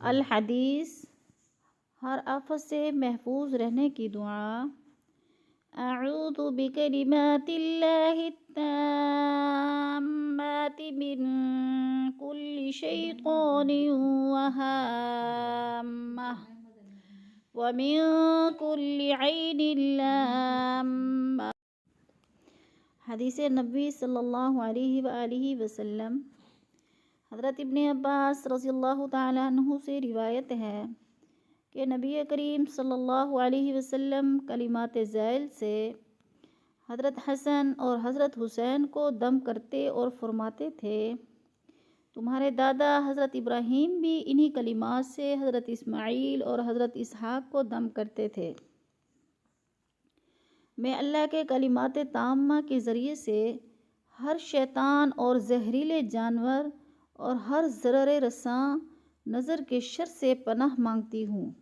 الحدیث، ہر آفت سے محفوظ رہنے کی دعا۔ اعوذ بکلمات اللہ التامات من کل شیطان وہامہ ومن کل عین لامہ۔ حدیث نبوی صلی اللہ علیہ وآلہ وسلم۔ حضرت ابن عباس رضی اللہ تعالیٰ عنہ سے روایت ہے کہ نبی کریم صلی اللہ علیہ وسلم کلمات ذیل سے حضرت حسن اور حضرت حسین کو دم کرتے اور فرماتے تھے، تمہارے دادا حضرت ابراہیم بھی انہی کلمات سے حضرت اسماعیل اور حضرت اسحاق کو دم کرتے تھے۔ میں اللہ کے کلمات تامہ کے ذریعے سے ہر شیطان اور زہریلے جانور اور ہر ضرر رساں نظر کے شر سے پناہ مانگتی ہوں۔